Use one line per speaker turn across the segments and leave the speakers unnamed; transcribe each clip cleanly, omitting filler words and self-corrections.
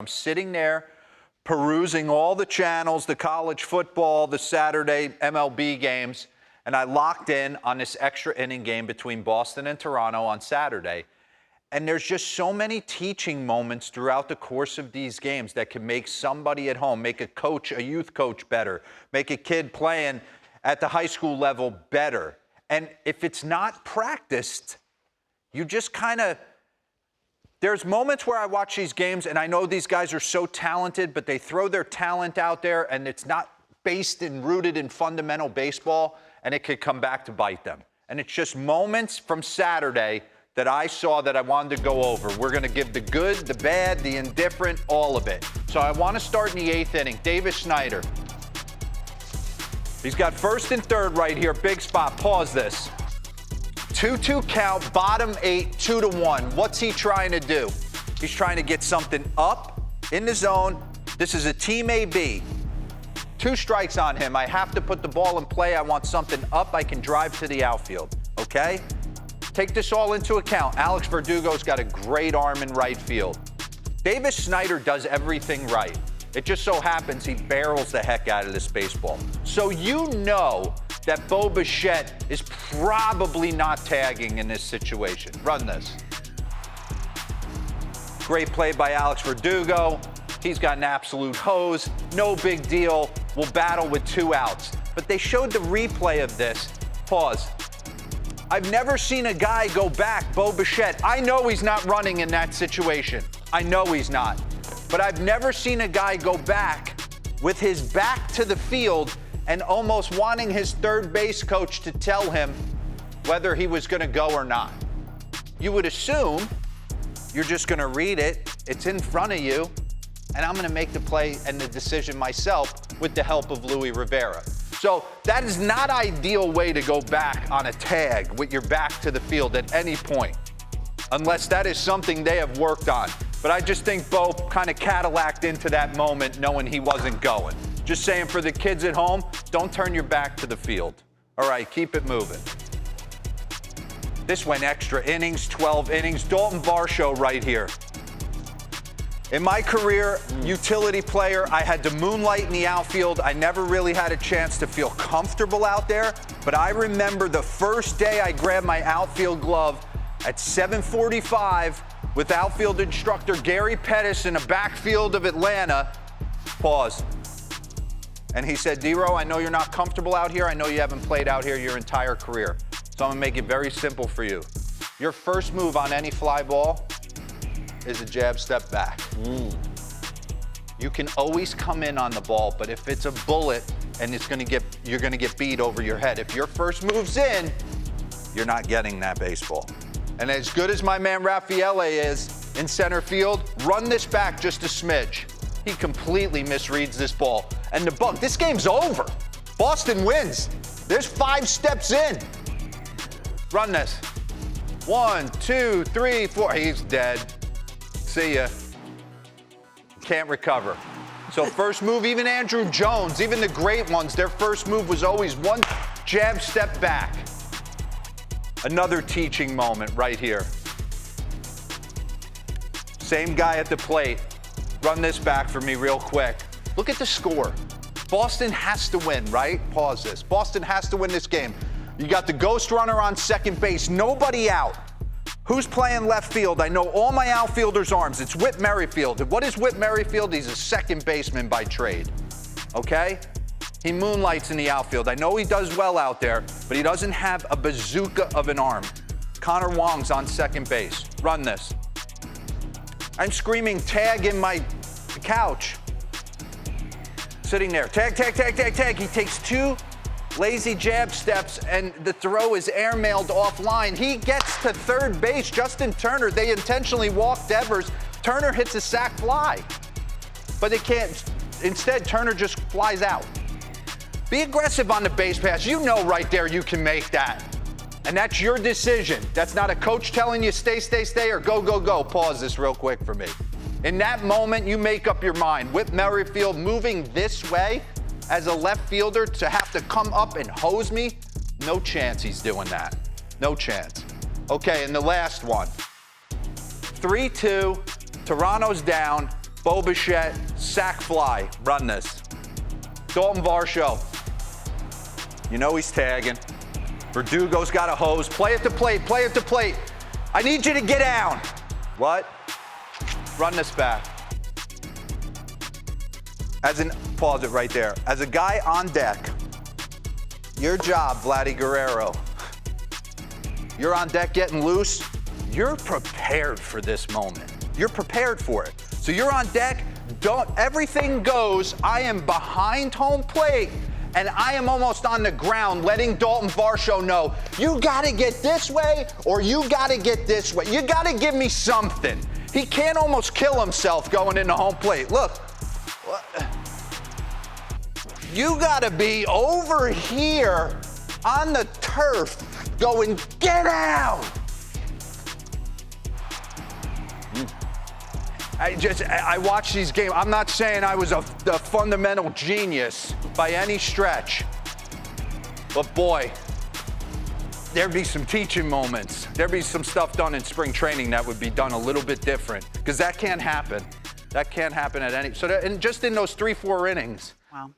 I'm sitting there perusing all the channels, the college football, the Saturday MLB games, and I locked in on this extra inning game between Boston and Toronto on Saturday. And there's just so many teaching moments throughout the course of these games that can make somebody at home, make a coach, a youth coach better, make a kid playing at the high school level better. And if it's not practiced, you just kind of, there's moments where I watch these games and I know these guys are so talented, but they throw their talent out there and it's not based and rooted in fundamental baseball, and it could come back to bite them. And it's just moments from Saturday that I saw that I wanted to go over. We're going to give the good, the bad, the indifferent, all of it. So I want to start in the 8th inning. Davis Snyder. He's got first and third right here. Big spot. Pause this. 2-2 count, bottom 8, 2-1. What's he trying to do? He's trying to get something up in the zone. This is a team AB. 2 strikes on him. I have to put the ball in play. I want something up. I can drive to the outfield. Okay? Take this all into account. Alex Verdugo's got a great arm in right field. Davis Snyder does everything right. It just so happens he barrels the heck out of this baseball. So you know that Beau Bichette is probably not tagging in this situation. Run this. Great play by Alex Verdugo. He's got an absolute hose. No big deal. We'll battle with 2 outs. But they showed the replay of this. Pause. I've never seen a guy go back, Beau Bichette. I know he's not running in that situation. I know he's not. But I've never seen a guy go back with his back to the field and almost wanting his third base coach to tell him whether he was going to go or not. You would assume you're just going to read it, it's in front of you, and I'm going to make the play and the decision myself with the help of Luis Rivera. So that is not ideal way to go back on a tag with your back to the field at any point, unless that is something they have worked on. But I just think Beau kind of Cadillac'd into that moment knowing he wasn't going. Just saying for the kids at home, don't turn your back to the field. All right, keep it moving. This went extra innings, 12 innings. Dalton Varsho right here. In my career, utility player, I had to moonlight in the outfield. I never really had a chance to feel comfortable out there. But I remember the first day I grabbed my outfield glove at 7:45 with outfield instructor Gary Pettis in a backfield of Atlanta. Pause. And he said, D-Ro, I know you're not comfortable out here. I know you haven't played out here your entire career. So I'm going to make it very simple for you. Your first move on any fly ball is a jab step back. You can always come in on the ball, but if it's a bullet and you're going to get beat over your head. If your first move's in, you're not getting that baseball. And as good as my man Raffaele is in center field, run this back just a smidge. He completely misreads this ball. And this game's over. Boston wins. There's 5 steps in. Run this. 1, 2, 3, 4. He's dead. See ya. Can't recover. So first move, even Andrew Jones, even the great ones, their first move was always 1 jab step back. Another teaching moment right here. Same guy at the plate. Run this back for me real quick. Look at the score. Boston has to win, right? Pause this. Boston has to win this game. You got the ghost runner on second base. Nobody out. Who's playing left field? I know all my outfielders' arms. It's Whit Merrifield. What is Whit Merrifield? He's a second baseman by trade. Okay? He moonlights in the outfield. I know he does well out there, but he doesn't have a bazooka of an arm. Connor Wong's on second base. Run this. I'm screaming tag in my couch. Sitting there. Tag, tag, tag, tag, tag. He takes 2 lazy jab steps, and the throw is airmailed offline. He gets to third base. Justin Turner, they intentionally walk Devers. Turner hits a sac fly. But they can't. Instead, Turner just flies out. Be aggressive on the base pass. You know right there you can make that. And that's your decision. That's not a coach telling you stay, stay, stay, or go, go, go. Pause this real quick for me. In that moment, you make up your mind. Whit Merrifield moving this way as a left fielder to have to come up and hose me, no chance he's doing that. No chance. Okay, and the last one. 3-2, Toronto's down. Beau Bichette, sac fly, run this. Dalton Varsho, you know he's tagging. Verdugo's got a hose. Play at the plate, play at the plate. I need you to get down. What? Run this back. Pause it right there. As a guy on deck, your job, Vladdy Guerrero, you're on deck getting loose. You're prepared for this moment. You're prepared for it. So you're on deck, everything goes. I am behind home plate, and I am almost on the ground letting Dalton Varsho know, you gotta get this way or you gotta get this way. You gotta give me something. He can't almost kill himself going into home plate. Look, you gotta be over here on the turf going, get out. I watch these games. I'm not saying I was a fundamental genius by any stretch. But boy, there'd be some teaching moments. There'd be some stuff done in spring training that would be done a little bit different. Because that can't happen. That can't happen at any. And just in those 3-4 innings.
Wow.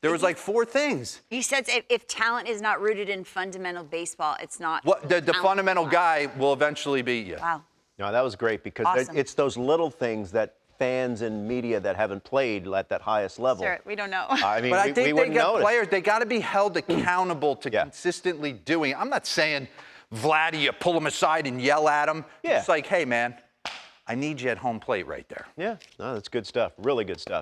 There was like 4 things.
He says if talent is not rooted in fundamental baseball, it's not.
The fundamental guy will eventually beat you.
Wow.
No, that was great because
Awesome.
it's those little things that fans and media that haven't played at that highest level.
Sure, we don't know.
I mean,
but I
we
think they
wouldn't
got
notice.
players, they got to be held accountable to consistently doing. I'm not saying, Vladdy, you pull him aside and yell at him.
Yeah.
It's like, hey, man, I need you at home plate right there.
Yeah, no, that's good stuff. Really good stuff.